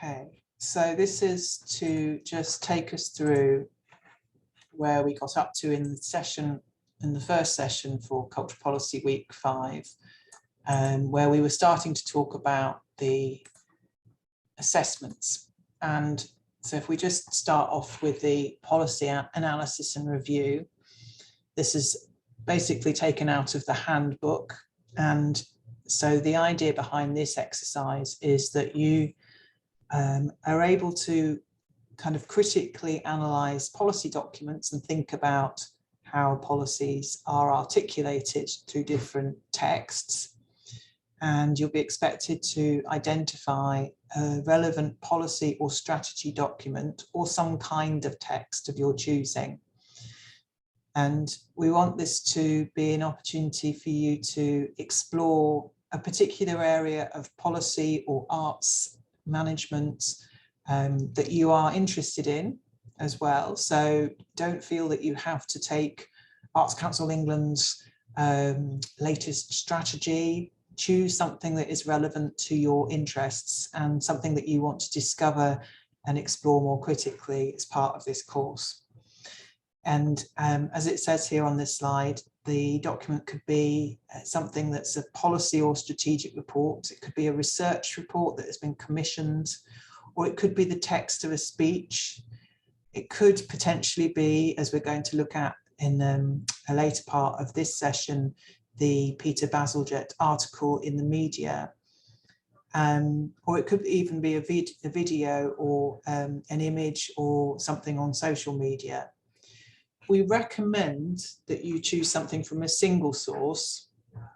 Okay, so this is to just take us through where we got up to in the first session for Cultural Policy Week 5, where we were starting to talk about the assessments. And so if we just start off with the policy analysis and review, this is basically taken out of the handbook. And so the idea behind this exercise is that you are able to kind of critically analyze policy documents and think about how policies are articulated through different texts. And you'll be expected to identify a relevant policy or strategy document or some kind of text of your choosing. And we want this to be an opportunity for you to explore a particular area of policy or arts management that you are interested in as well. So don't feel that you have to take Arts Council England's latest strategy. Choose something that is relevant to your interests and something that you want to discover and explore more critically as part of this course. And as it says here on this slide, the document could be something that's a policy or strategic report. It could be a research report that has been commissioned, or it could be the text of a speech. It could potentially be, as we're going to look at in a later part of this session, the Peter Bazalgette article in the media. Or it could even be a video or an image or something on social media. We recommend that you choose something from a single source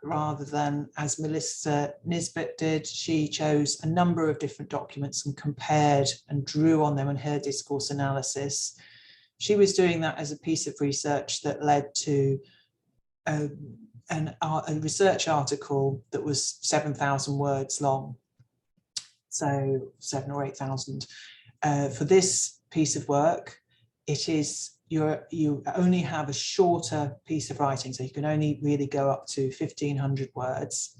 rather than, as Melissa Nisbet did. She chose a number of different documents and compared and drew on them in her discourse analysis. She was doing that as a piece of research that led to a research article that was 7,000 words long, so 7,000 or 8,000. For this piece of work, it is you only have a shorter piece of writing, so you can only really go up to 1,500 words.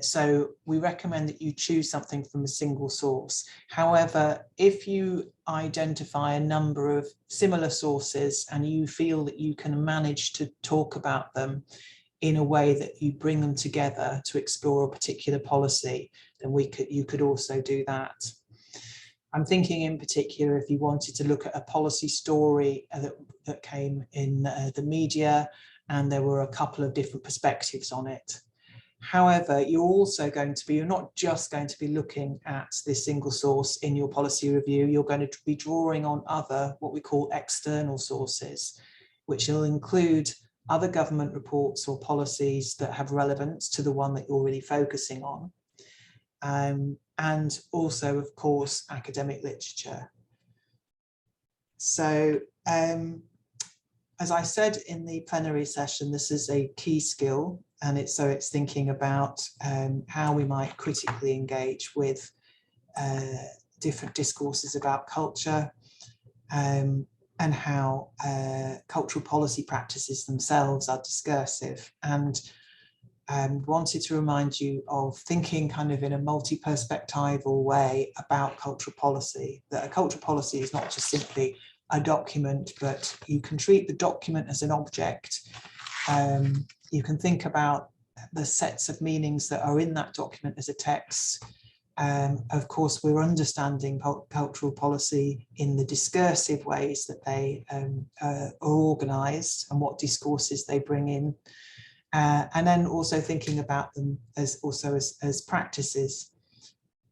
So we recommend that you choose something from a single source. However, if you identify a number of similar sources and you feel that you can manage to talk about them in a way that you bring them together to explore a particular policy, then you could also do that. I'm thinking in particular if you wanted to look at a policy story that came in the media, and there were a couple of different perspectives on it. However, you're not just going to be looking at this single source in your policy review. You're going to be drawing on other, what we call external sources, which will include other government reports or policies that have relevance to the one that you're really focusing on. And also, of course, academic literature. So, as I said in the plenary session, this is a key skill, and it's thinking about how we might critically engage with different discourses about culture, and how cultural policy practices themselves are discursive. And wanted to remind you of thinking kind of in a multi-perspectival way about cultural policy, that a cultural policy is not just simply a document, but you can treat the document as an object. You can think about the sets of meanings that are in that document as a text. Of course, we're understanding cultural policy in the discursive ways that they are organised and what discourses they bring in. And then also thinking about them as practices.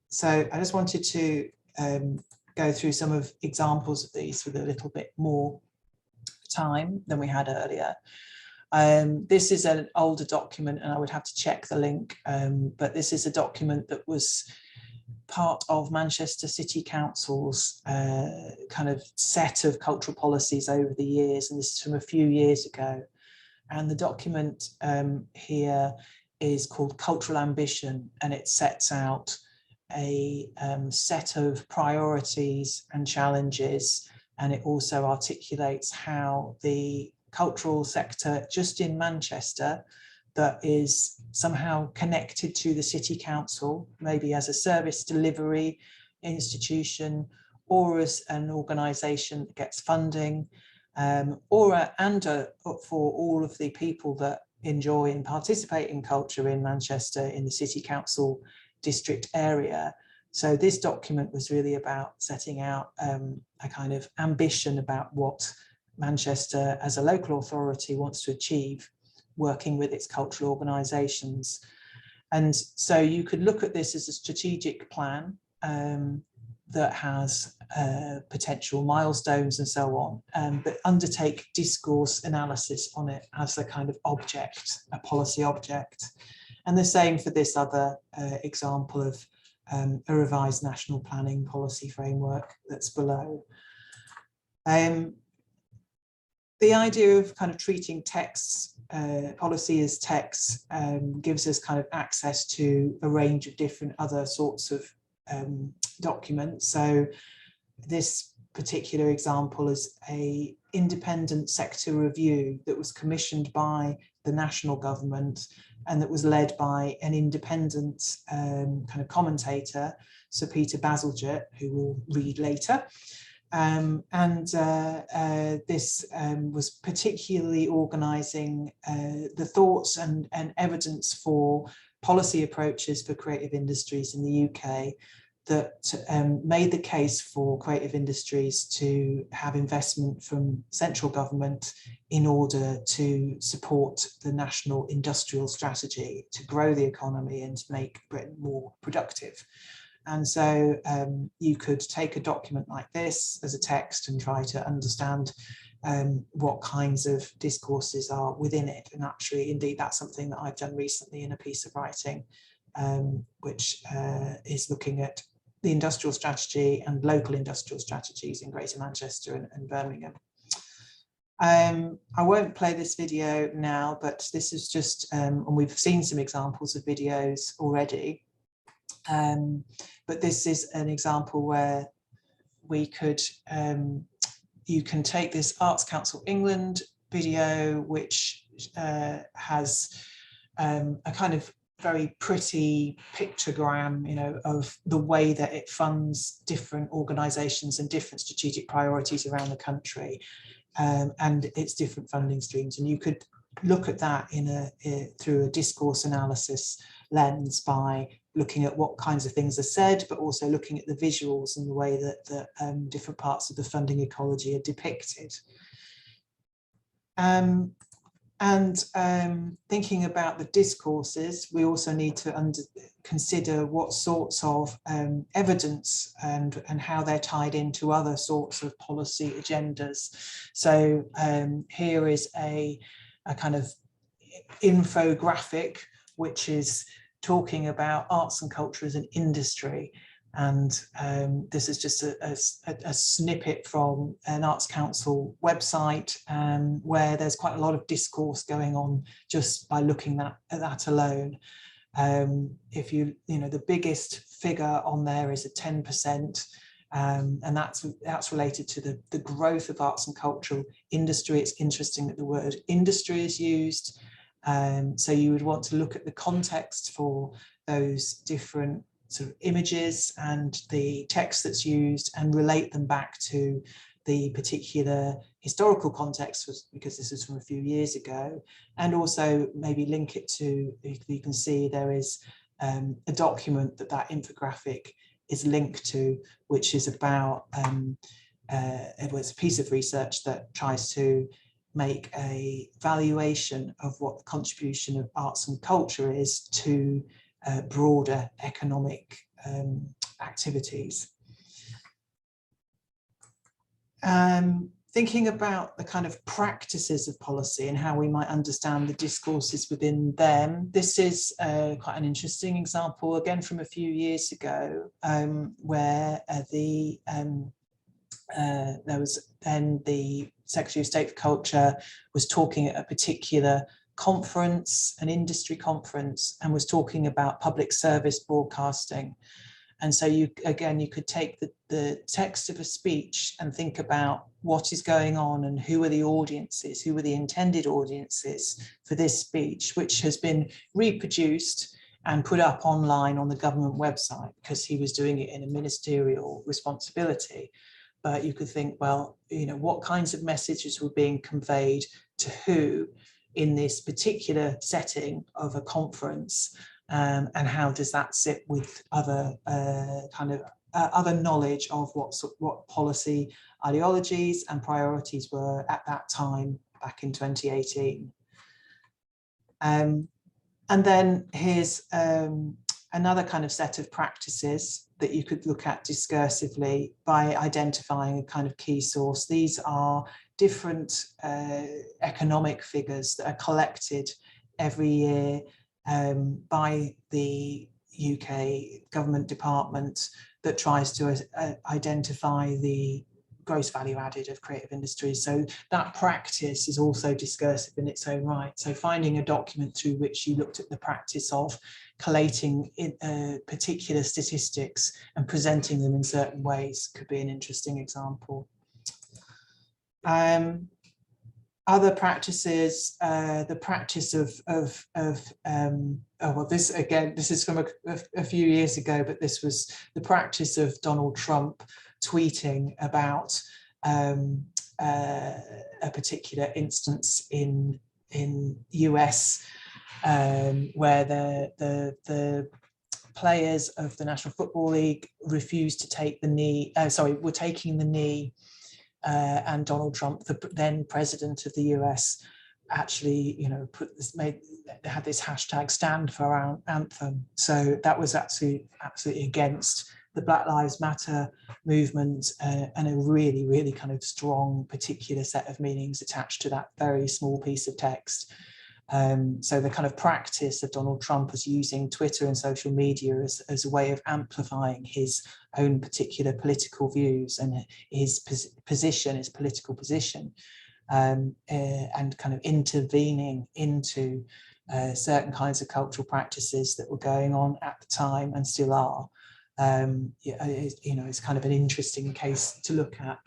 So I just wanted to go through some of examples of these with a little bit more time than we had earlier. This is an older document, and I would have to check the link, but this is a document that was part of Manchester City Council's kind of set of cultural policies over the years, and this is from a few years ago. And the document here is called Cultural Ambition, and it sets out a set of priorities and challenges, and it also articulates how the cultural sector just in Manchester, that is somehow connected to the city council, maybe as a service delivery institution, or as an organisation that gets funding, for all of the people that enjoy and participate in culture in Manchester in the city council district area. So this document was really about setting out a kind of ambition about what Manchester as a local authority wants to achieve, working with its cultural organisations. And so you could look at this as a strategic plan that has potential milestones and so on, but undertake discourse analysis on it as a kind of object, a policy object. And the same for this other example of a revised national planning policy framework that's below. The idea of kind of treating texts, policy as texts, gives us kind of access to a range of different other sorts of documents. So this particular example is an independent sector review that was commissioned by the national government and that was led by an independent kind of commentator, Sir Peter Bazalgette, who we'll read later. This was particularly organising the thoughts and evidence for policy approaches for creative industries in the UK that made the case for creative industries to have investment from central government in order to support the national industrial strategy to grow the economy and to make Britain more productive. And so you could take a document like this as a text and try to understand what kinds of discourses are within it. And actually, indeed, that's something that I've done recently in a piece of writing, which is looking at the industrial strategy and local industrial strategies in Greater Manchester and Birmingham. I won't play this video now, but this is just, and we've seen some examples of videos already. But this is an example where we could, you can take this Arts Council England video, which has a kind of very pretty pictogram, you know, of the way that it funds different organisations and different strategic priorities around the country, and its different funding streams. And you could look at that through a discourse analysis lens by looking at what kinds of things are said, but also looking at the visuals and the way that different parts of the funding ecology are depicted. Thinking about the discourses, we also need to consider what sorts of evidence and how they're tied into other sorts of policy agendas. So here is a kind of infographic, which is talking about arts and culture as an industry. And this is just a snippet from an Arts Council website where there's quite a lot of discourse going on just by looking at that alone. If you know, the biggest figure on there is a 10%, and that's related to the growth of arts and cultural industry. It's interesting that the word industry is used. So you would want to look at the context for those different sort of images and the text that's used and relate them back to the particular historical context, because this is from a few years ago, and also maybe link it to, you can see there is a document that infographic is linked to, which is about, it was a piece of research that tries to make a valuation of what the contribution of arts and culture is to broader economic activities. Thinking about the kind of practices of policy and how we might understand the discourses within them. This is quite an interesting example, again from a few years ago, where there was then the Secretary of State for Culture was talking at a particular conference, an industry conference, and was talking about public service broadcasting. And so you could take the text of a speech and think about what is going on and who are the audiences, who are the intended audiences for this speech, which has been reproduced and put up online on the government website because he was doing it in a ministerial responsibility. But you could think, well, what kinds of messages were being conveyed to who in this particular setting of a conference, and how does that sit with other other knowledge of what policy ideologies and priorities were at that time back in 2018. And then here's another kind of set of practices that you could look at discursively by identifying a kind of key source. These are different economic figures that are collected every year by the UK government department that tries to identify the gross value added of creative industries. So that practice is also discursive in its own right. So finding a document through which you looked at the practice of collating particular statistics and presenting them in certain ways could be an interesting example. Other practices, the practice this is from a few years ago, but this was the practice of Donald Trump tweeting about a particular instance in US where the players of the National Football League refused to take the knee, were taking the knee, and Donald Trump, the then president of the US, actually, had this hashtag stand for our anthem. So that was absolutely against the Black Lives Matter movement, and a really, really kind of strong particular set of meanings attached to that very small piece of text. So the kind of practice of Donald Trump as using Twitter and social media as a way of amplifying his own particular political views and his position, his political position, and kind of intervening into certain kinds of cultural practices that were going on at the time and still are. It's kind of an interesting case to look at.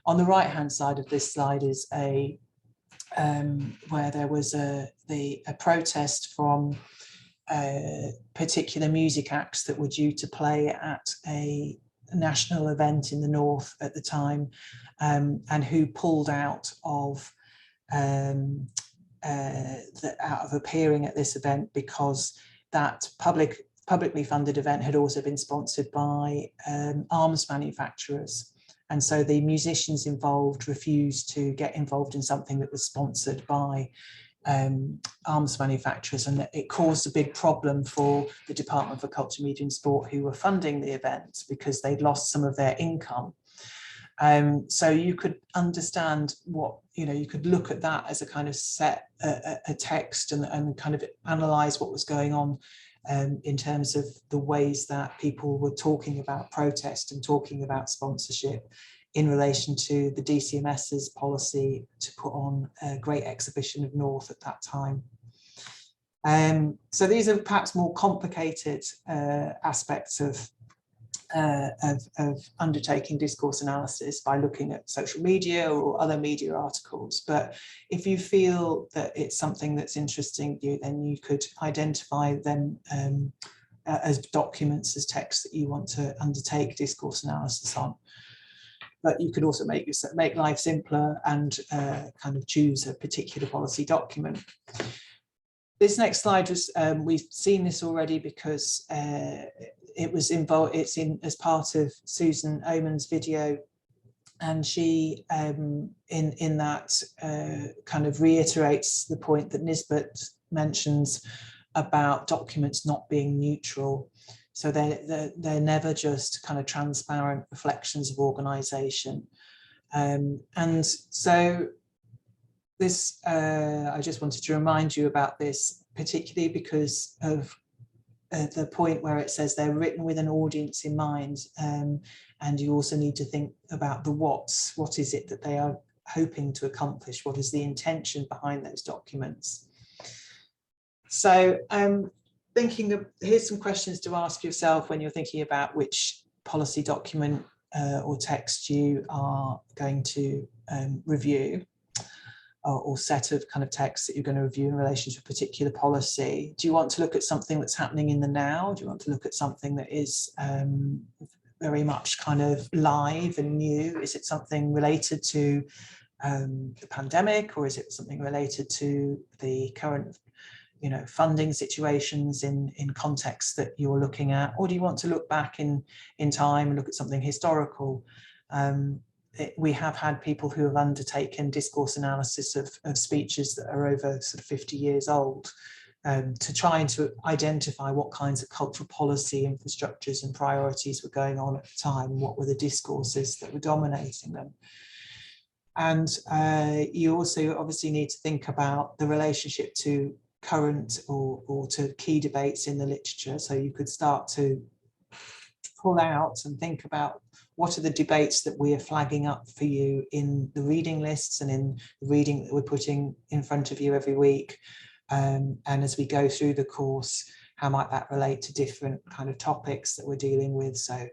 On the right-hand side of this slide is where there was a protest from particular music acts that were due to play at a national event in the north at the time, and who pulled out of appearing at this event because that publicly funded event had also been sponsored by arms manufacturers. And so the musicians involved refused to get involved in something that was sponsored by arms manufacturers, and it caused a big problem for the Department for Culture, Media and Sport, who were funding the event, because they'd lost some of their income. So you could understand you could look at that as a kind of set a text and kind of analyze what was going on in terms of the ways that people were talking about protest and talking about sponsorship in relation to the DCMS's policy to put on a great exhibition of North at that time. So these are perhaps more complicated aspects of undertaking discourse analysis by looking at social media or other media articles. But if you feel that it's something that's interesting you, then you could identify them as documents, as texts that you want to undertake discourse analysis on. But you could also make life simpler and kind of choose a particular policy document. This next slide was, we've seen this already because it was involved, it's in as part of Susan Oman's video, and she in that kind of reiterates the point that Nisbet mentions about documents not being neutral. So they're never just kind of transparent reflections of organisation. And so this, I just wanted to remind you about this, particularly because of the point where it says they're written with an audience in mind, and you also need to think about the what's. What is it that they are hoping to accomplish? What is the intention behind those documents? So here's some questions to ask yourself when you're thinking about which policy document or text you are going to review, or set of kind of texts that you're going to review in relation to a particular policy. Do you want to look at something that's happening in the now? Do you want to look at something that is very much kind of live and new? Is it something related to the pandemic, or is it something related to the current funding situations in contexts that you're looking at? Or do you want to look back in time and look at something historical? We have had people who have undertaken discourse analysis of speeches that are over sort of 50 years old, to try and to identify what kinds of cultural policy infrastructures and priorities were going on at the time, what were the discourses that were dominating them. And you also obviously need to think about the relationship to current or to key debates in the literature. So you could start to pull out and think about what are the debates that we are flagging up for you in the reading lists and in the reading that we're putting in front of you every week. And as we go through the course, how might that relate to different kind of topics that we're dealing with? So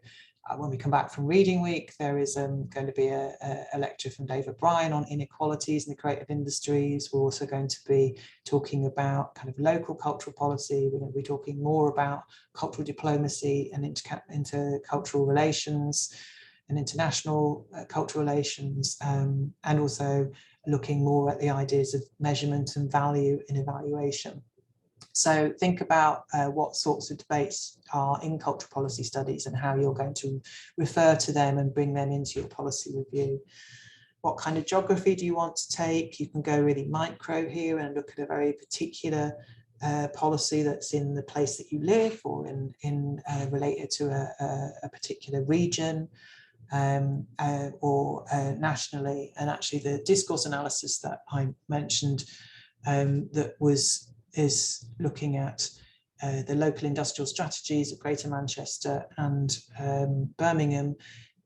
when we come back from reading week, there is going to be a lecture from David Bryan on inequalities in the creative industries. We're also going to be talking about kind of local cultural policy. We're going to be talking more about cultural diplomacy and intercultural relations and international cultural relations, and also looking more at the ideas of measurement and value in evaluation. So think about what sorts of debates are in cultural policy studies and how you're going to refer to them and bring them into your policy review. What kind of geography do you want to take? You can go really micro here and look at a very particular policy that's in the place that you live, or in related to a particular region, or nationally. And actually the discourse analysis that I mentioned is looking at the local industrial strategies of Greater Manchester and Birmingham.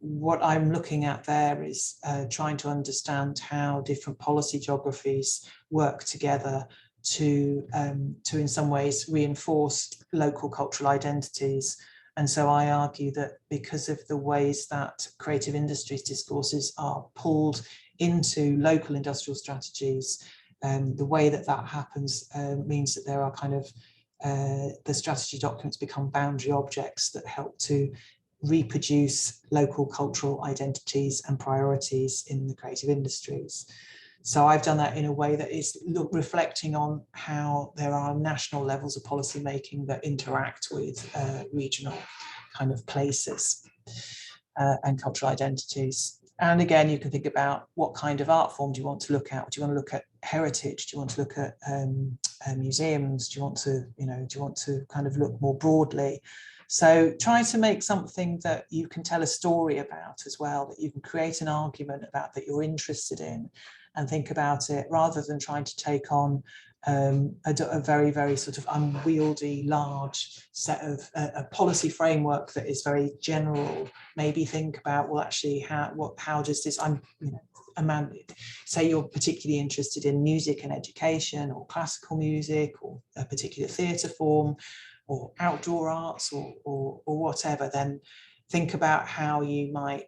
What I'm looking at there is trying to understand how different policy geographies work together to in some ways reinforce local cultural identities. And so I argue that because of the ways that creative industries discourses are pulled into local industrial strategies, the way that happens means that there are kind of the strategy documents become boundary objects that help to reproduce local cultural identities and priorities in the creative industries. So I've done that in a way that is reflecting on how there are national levels of policy making that interact with regional kind of places and cultural identities. And again, you can think about what kind of art form do you want to look at? Do you want to look at heritage? Do you want to look at museums? Do you want to kind of look more broadly? So try to make something that you can tell a story about as well, that you can create an argument about, that you're interested in, and think about it rather than trying to take on a very, very sort of unwieldy, large set of a policy framework that is very general. Maybe think about, well, actually, how does this, say you're particularly interested in music and education, or classical music, or a particular theatre form, or outdoor arts, or whatever, then think about how you might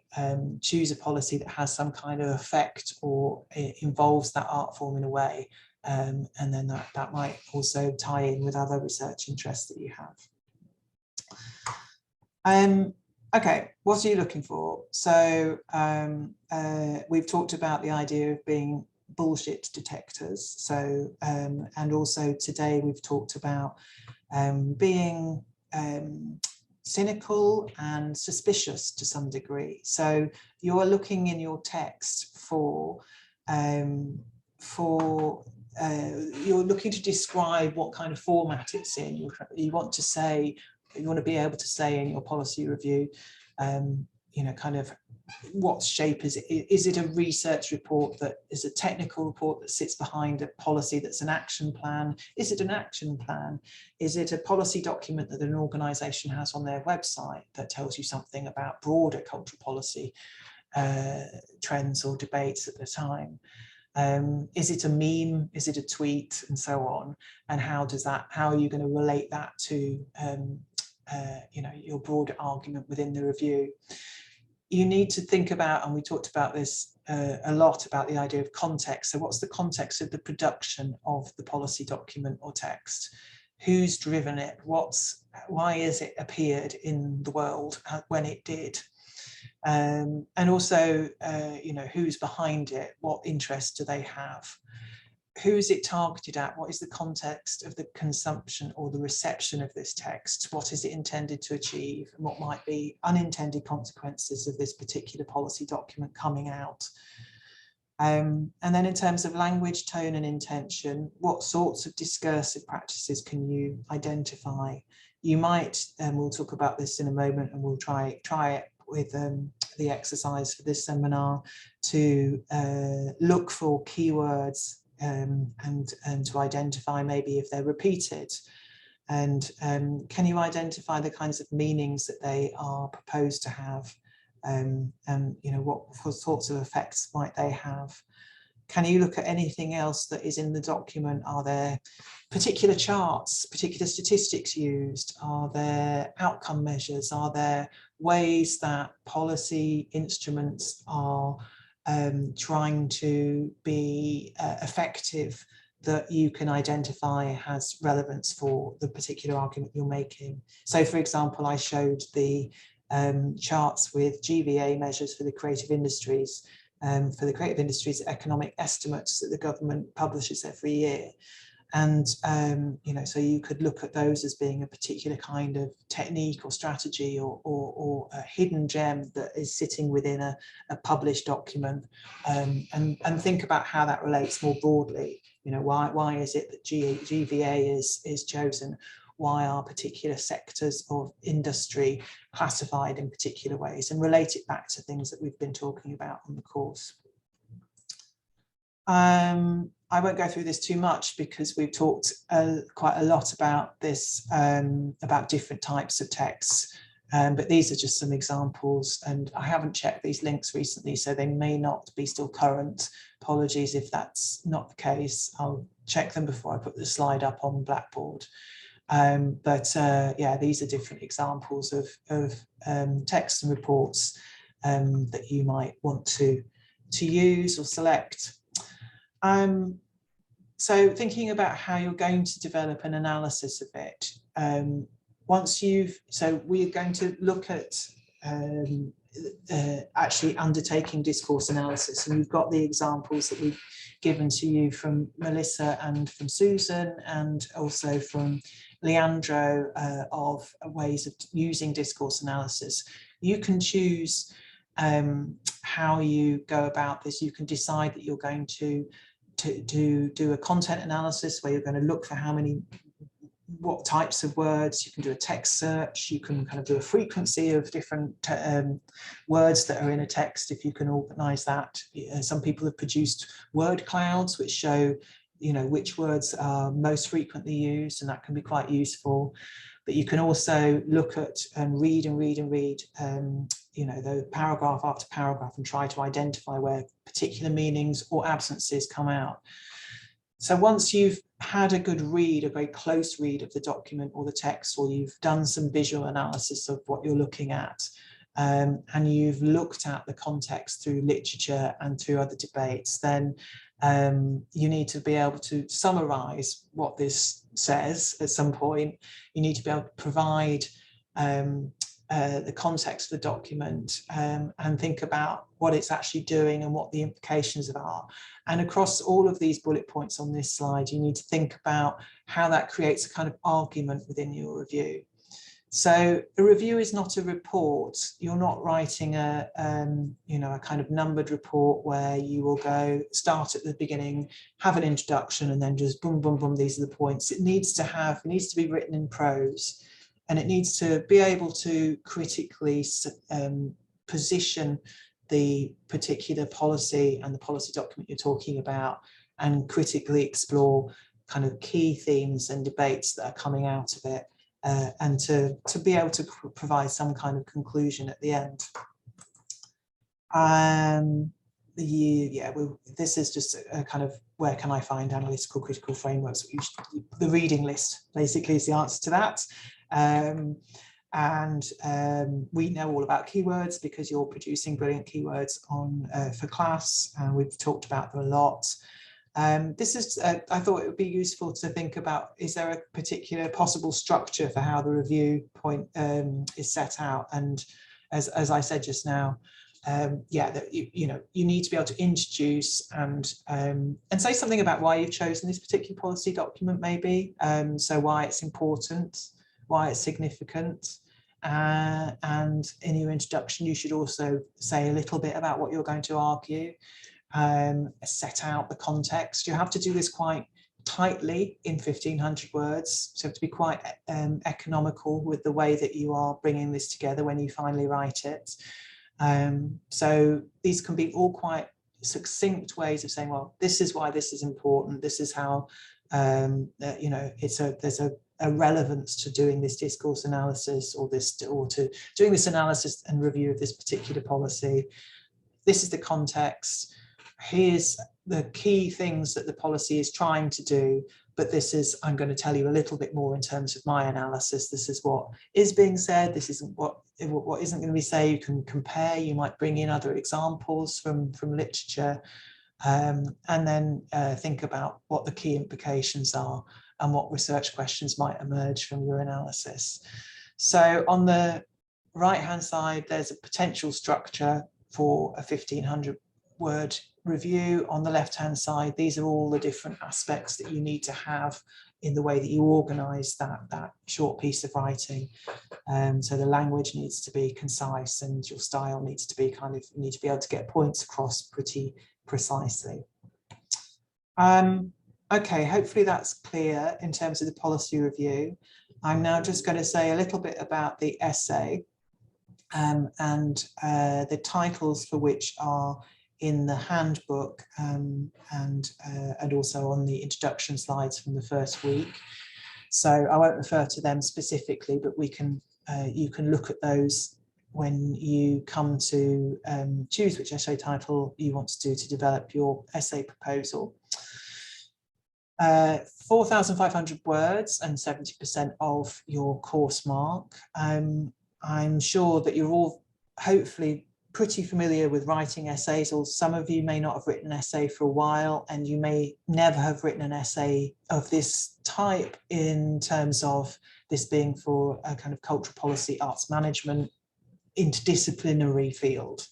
choose a policy that has some kind of effect or it involves that art form in a way. And then that might also tie in with other research interests that you have. Okay, what are you looking for? So we've talked about the idea of being bullshit detectors. So, and also today we've talked about being cynical and suspicious to some degree. So you're looking in your text for you're looking to describe what kind of format it's in. You want to be able to say in your policy review, kind of what shape is it? Is it a research report that is a technical report that sits behind a policy that's an action plan? Is it an action plan? Is it a policy document that an organisation has on their website that tells you something about broader cultural policy trends or debates at the time? Is it a meme? Is it a tweet? And so on. And how are you going to relate that to you know, your broader argument within the review? You need to think about, and we talked about this a lot, about the idea of context. So what's the context of the production of the policy document or text? Who's driven it? Why has it appeared in the world when it did? And also, you know, who's behind it? What interest do they have? Who is it targeted at? What is the context of the consumption or the reception of this text? What is it intended to achieve? And what might be unintended consequences of this particular policy document coming out? And then in terms of language, tone and intention, what sorts of discursive practices can you identify? You might, and we'll talk about this in a moment, and we'll try it with the exercise for this seminar, to look for keywords and to identify maybe if they're repeated. And can you identify the kinds of meanings that they are proposed to have? And you know, what sorts of effects might they have? Can you look at anything else that is in the document? Are there particular charts, particular statistics used? Are there outcome measures? Are there ways that policy instruments are trying to be effective, that you can identify has relevance for the particular argument you're making? So, for example, I showed the charts with GVA measures for the creative industries, economic estimates that the government publishes every year. And, you know, so you could look at those as being a particular kind of technique or strategy or a hidden gem that is sitting within a published document, and think about how that relates more broadly. You know, why is it that GVA is chosen? Why are particular sectors of industry classified in particular ways, and relate it back to things that we've been talking about on the course. I won't go through this too much because we've talked quite a lot about this, about different types of texts, but these are just some examples, and I haven't checked these links recently, so they may not be still current. Apologies if that's not the case. I'll check them before I put the slide up on Blackboard. Yeah, these are different examples of texts and reports that you might want to use or select. So thinking about how you're going to develop an analysis of it. So we're going to look at actually undertaking discourse analysis, and we've got the examples that we've given to you from Melissa and from Susan, and also from Leandro, of ways of using discourse analysis. You can choose how you go about this. You can decide that you're going to do a content analysis where you're going to look for what types of words. You can do a text search. You can kind of do a frequency of different words that are in a text, if you can organize that. Some people have produced word clouds which show, you know, which words are most frequently used, and that can be quite useful. But you can also look at and read, you know, the paragraph after paragraph, and try to identify where particular meanings or absences come out. So once you've had a good read, a very close read of the document or the text, or you've done some visual analysis of what you're looking at, and you've looked at the context through literature and through other debates, then you need to be able to summarize what this says at some point. You need to be able to provide the context of the document, and think about what it's actually doing and what the implications are. And across all of these bullet points on this slide, you need to think about how that creates a kind of argument within your review. So a review is not a report. You're not writing a you know, a kind of numbered report where you will go start at the beginning, have an introduction, and then just boom, boom, boom, these are the points. It needs to be written in prose, and it needs to be able to critically position the particular policy and the policy document you're talking about, and critically explore kind of key themes and debates that are coming out of it. And to be able to provide some kind of conclusion at the end. this is just a kind of where can I find analytical critical frameworks. The reading list basically is the answer to that. We know all about keywords because you're producing brilliant keywords on for class, and we've talked about them a lot. This is, I thought it would be useful to think about, is there a particular possible structure for how the review point is set out? And as I said just now, that you need to be able to introduce and say something about why you've chosen this particular policy document, maybe. So why it's important, why it's significant. And in your introduction, you should also say a little bit about what you're going to argue. Set out the context. You have to do this quite tightly in 1500 words, so you have to be quite economical with the way that you are bringing this together when you finally write it. So these can be all quite succinct ways of saying, well, this is why this is important, this is how there's a relevance to doing this discourse analysis or to doing this analysis and review of this particular policy. This is the context. Here's the key things that the policy is trying to do, but I'm going to tell you a little bit more in terms of my analysis. This is what is being said. This isn't what isn't going to be said. You can compare. You might bring in other examples from literature, and then think about what the key implications are and what research questions might emerge from your analysis. So on the right-hand side, there's a potential structure for a 1500 word review. On the left-hand side, these are all the different aspects that you need to have in the way that you organize that short piece of writing. So the language needs to be concise, and your style needs to be you need to be able to get points across pretty precisely. Okay, hopefully that's clear in terms of the policy review. I'm now just going to say a little bit about the essay, and the titles for which are in the handbook, and also on the introduction slides from the first week. So I won't refer to them specifically, but you can look at those when you come to choose which essay title you want to do to develop your essay proposal. 4,500 words and 70% of your course mark. I'm sure that you're all hopefully pretty familiar with writing essays, or some of you may not have written an essay for a while, and you may never have written an essay of this type in terms of this being for a kind of cultural policy, arts management, interdisciplinary field.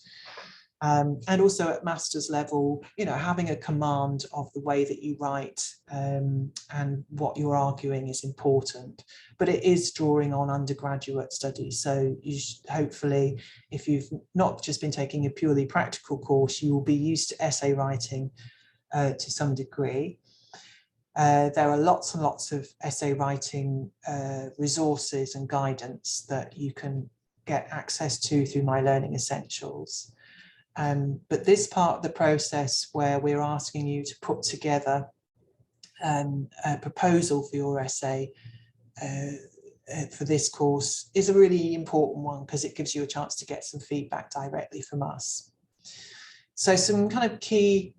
And also at master's level, having a command of the way that you write and what you're arguing is important, but it is drawing on undergraduate studies. So you should, hopefully, if you've not just been taking a purely practical course, you will be used to essay writing to some degree. There are lots and lots of essay writing resources and guidance that you can get access to through My Learning Essentials. But this part of the process where we're asking you to put together a proposal for your essay for this course is a really important one, because it gives you a chance to get some feedback directly from us. So some kind of key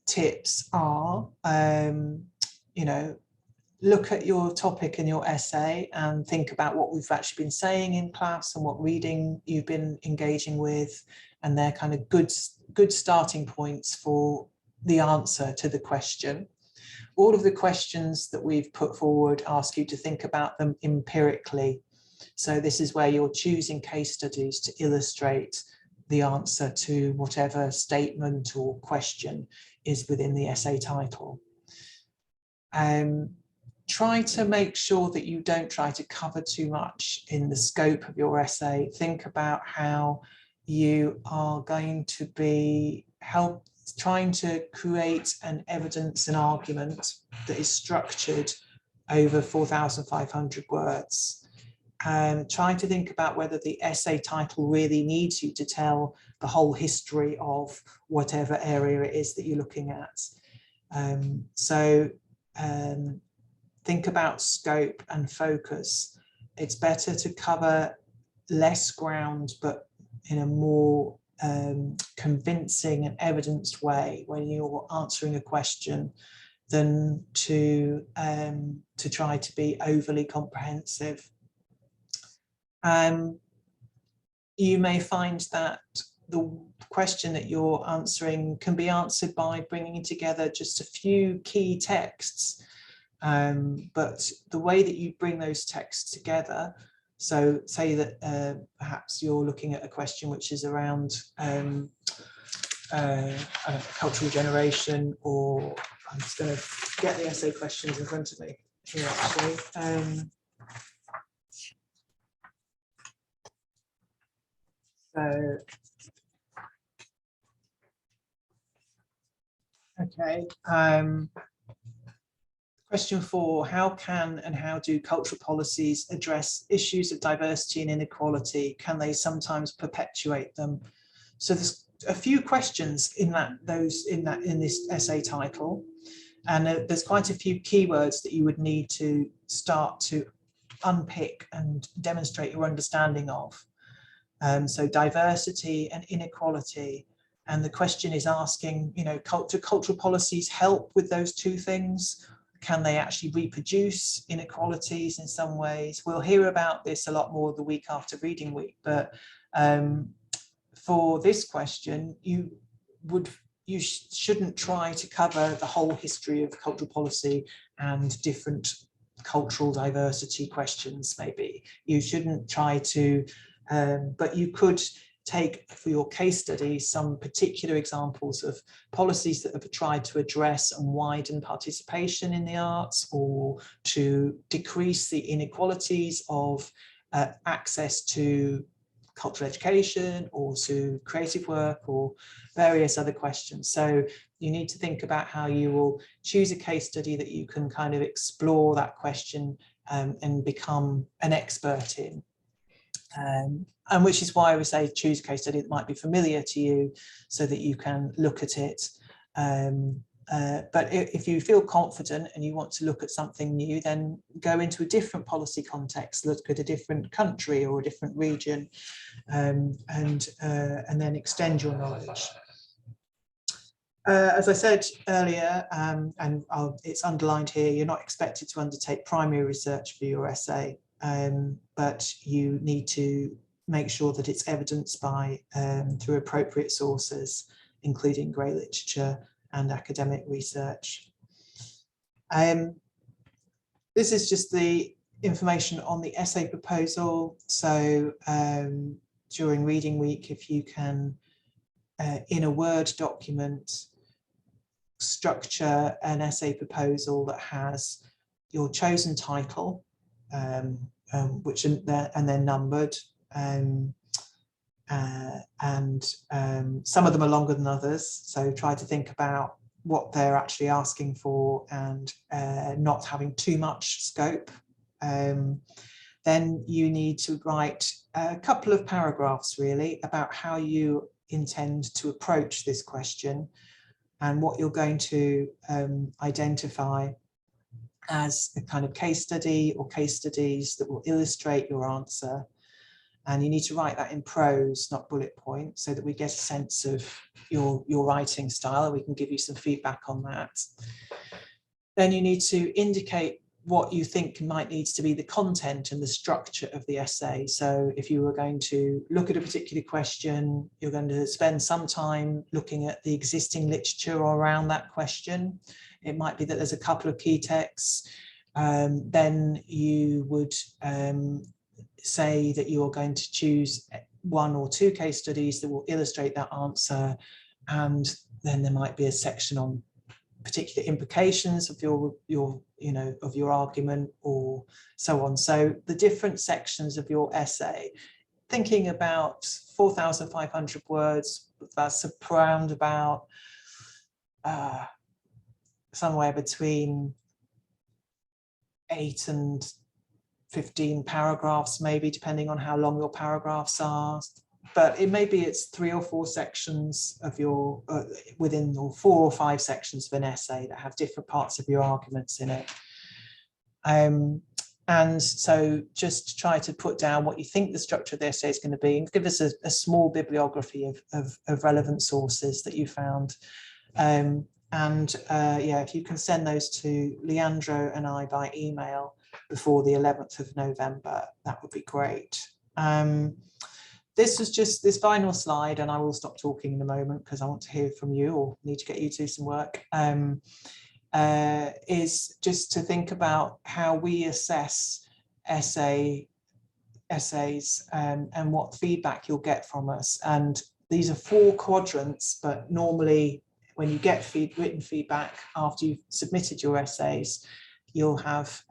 tips are, look at your topic and your essay and think about what we've actually been saying in class and what reading you've been engaging with, and they're kind of good starting points for the answer to the question. All of the questions that we've put forward ask you to think about them empirically. So this is where you're choosing case studies to illustrate the answer to whatever statement or question is within the essay title. Try to make sure that you don't try to cover too much in the scope of your essay. Think about how you are going to be trying to create an evidence and argument that is structured over 4,500 words. Try to think about whether the essay title really needs you to tell the whole history of whatever area it is that you're looking at. Think about scope and focus. It's better to cover less ground, but in a more convincing and evidenced way when you're answering a question than to try to be overly comprehensive. You may find that the question that you're answering can be answered by bringing together just a few key texts, but the way that you bring those texts together, so say that perhaps you're looking at a question which is around cultural generation, or I'm just going to get the essay questions in front of me here actually. Okay. Question 4, how can and how do cultural policies address issues of diversity and inequality? Can they sometimes perpetuate them? So there's a few questions in this essay title, and there's quite a few keywords that you would need to start to unpick and demonstrate your understanding of. So diversity and inequality, and the question is asking, do cultural policies help with those two things? Can they actually reproduce inequalities in some ways? We'll hear about this a lot more the week after reading week, but for this question, you shouldn't try to cover the whole history of cultural policy and different cultural diversity questions. Maybe you shouldn't try to, but you could take for your case study some particular examples of policies that have tried to address and widen participation in the arts, or to decrease the inequalities of access to cultural education or to creative work, or various other questions. So you need to think about how you will choose a case study that you can kind of explore that question and become an expert in. And which is why we say choose a case study that might be familiar to you, so that you can look at it. But if you feel confident and you want to look at something new, then go into a different policy context, look at a different country or a different region, and then extend your knowledge. As I said earlier, and it's underlined here, you're not expected to undertake primary research for your essay, but you need to make sure that it's evidenced by through appropriate sources, including grey literature and academic research. This is just the information on the essay proposal. So during reading week, if you can, in a Word document, structure an essay proposal that has your chosen title, which and they're numbered, and some of them are longer than others, so try to think about what they're actually asking for and not having too much scope. Then you need to write a couple of paragraphs really about how you intend to approach this question and what you're going to identify as a kind of case study or case studies that will illustrate your answer. And you need to write that in prose, not bullet points, so that we get a sense of your writing style. We can give you some feedback on that. Then you need to indicate what you think might need to be the content and the structure of the essay. So if you were going to look at a particular question, you're going to spend some time looking at the existing literature around that question. It might be that there's a couple of key texts. Then you would say that you're going to choose one or two case studies that will illustrate that answer, and then there might be a section on particular implications of your argument, or so on. So the different sections of your essay, thinking about 4,500 words, that's around about somewhere between 8 and 15 paragraphs, maybe, depending on how long your paragraphs are. But it may be it's 3 or 4 sections of your within, or 4 or 5 sections of an essay that have different parts of your arguments in it. And so just try to put down what you think the structure of the essay is going to be, and give us a small bibliography of relevant sources that you found. Yeah, if you can send those to Leandro and I by email before the 11th of November, that would be great. This was just this final slide, and I will stop talking in a moment because I want to hear from you or need to get you to do some work. Is just to think about how we assess essays and what feedback you'll get from us. And these are 4 quadrants, but normally when you get written feedback after you've submitted your essays, you'll have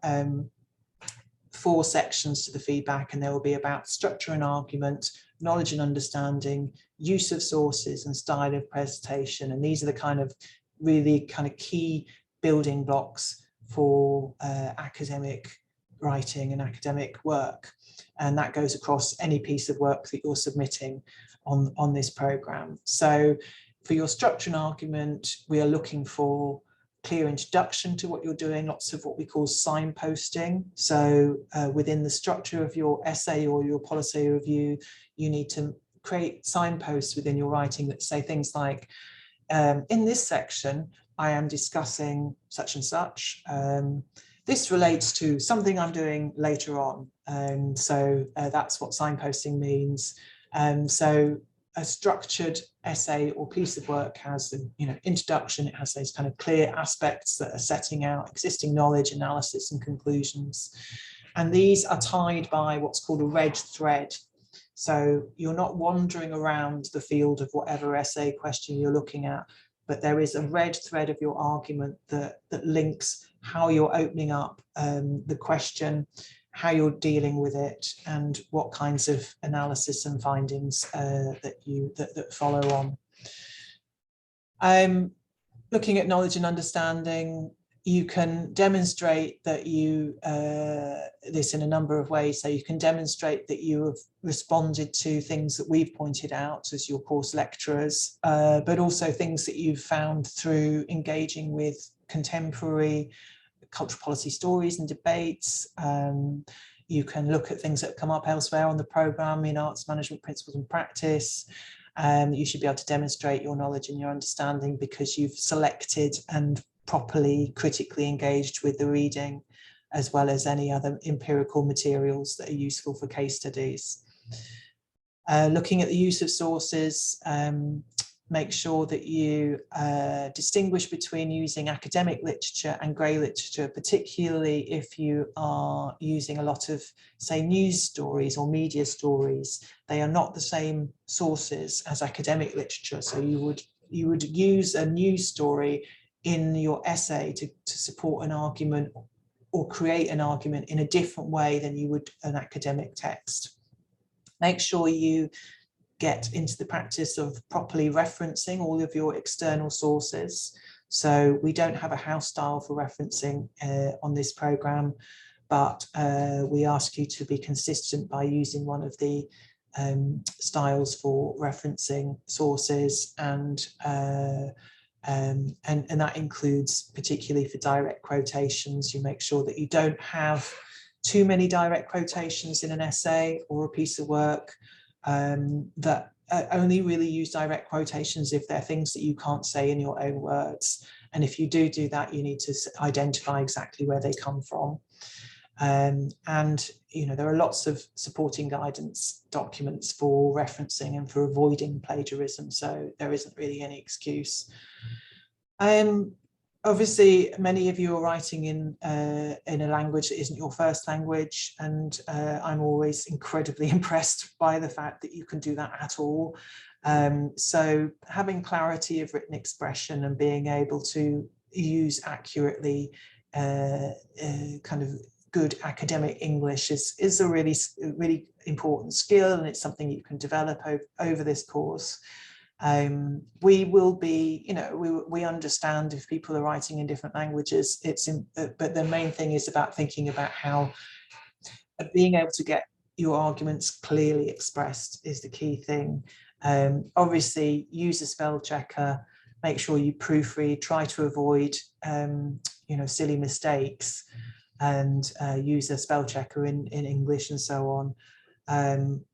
4 sections to the feedback, and there will be about structure and argument, knowledge and understanding, use of sources, and style of presentation. And these are the kind of really kind of key building blocks for academic writing and academic work. And that goes across any piece of work that you're submitting on this programme. So for your structure and argument, we are looking for clear introduction to what you're doing, lots of what we call signposting. So within the structure of your essay or your policy review, you need to create signposts within your writing that say things like, in this section, I am discussing such and such. This relates to something I'm doing later on. So that's what signposting means. So a structured essay or piece of work has an introduction. It has those kind of clear aspects that are setting out existing knowledge, analysis, and conclusions. And these are tied by what's called a red thread. So you're not wandering around the field of whatever essay question you're looking at, but there is a red thread of your argument that links how you're opening up the question, how you're dealing with it, and what kinds of analysis and findings that follow on. Looking at knowledge and understanding, you can demonstrate that this in a number of ways. So you can demonstrate that you have responded to things that we've pointed out as your course lecturers, but also things that you've found through engaging with contemporary cultural policy stories and debates. You can look at things that have come up elsewhere on the programme in arts management principles and practice. You should be able to demonstrate your knowledge and your understanding because you've selected and properly critically engaged with the reading, as well as any other empirical materials that are useful for case studies. Looking at the use of sources, make sure that you distinguish between using academic literature and grey literature, particularly if you are using a lot of, say, news stories or media stories. They are not the same sources as academic literature. So you would use a news story in your essay to support an argument or create an argument in a different way than you would an academic text. Make sure you get into the practice of properly referencing all of your external sources. So we don't have a house style for referencing on this programme, but we ask you to be consistent by using one of the styles for referencing sources, and that includes, particularly for direct quotations, you make sure that you don't have too many direct quotations in an essay or a piece of work, that only really use direct quotations if they're things that you can't say in your own words. And if you do that, you need to identify exactly where they come from. And there are lots of supporting guidance documents for referencing and for avoiding plagiarism, so there isn't really any excuse. Obviously, many of you are writing in a language that isn't your first language, and I'm always incredibly impressed by the fact that you can do that at all. So having clarity of written expression and being able to use accurately kind of good academic English is a really important skill, and it's something you can develop over this course. We will be, we understand if people are writing in different languages, but the main thing is about thinking about how being able to get your arguments clearly expressed is the key thing. Obviously, use a spell checker, make sure you proofread, try to avoid, silly mistakes. and use a spell checker in English and so on.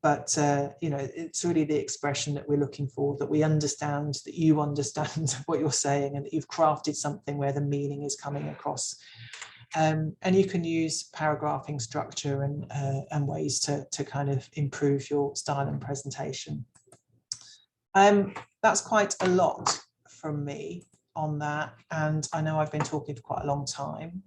But you know, it's really the expression that we're looking for, that we understand, that you understand what you're saying, and that you've crafted something where the meaning is coming across. And you can use paragraphing structure and ways to kind of improve your style and presentation. That's quite a lot from me on that, and I know I've been talking for quite a long time.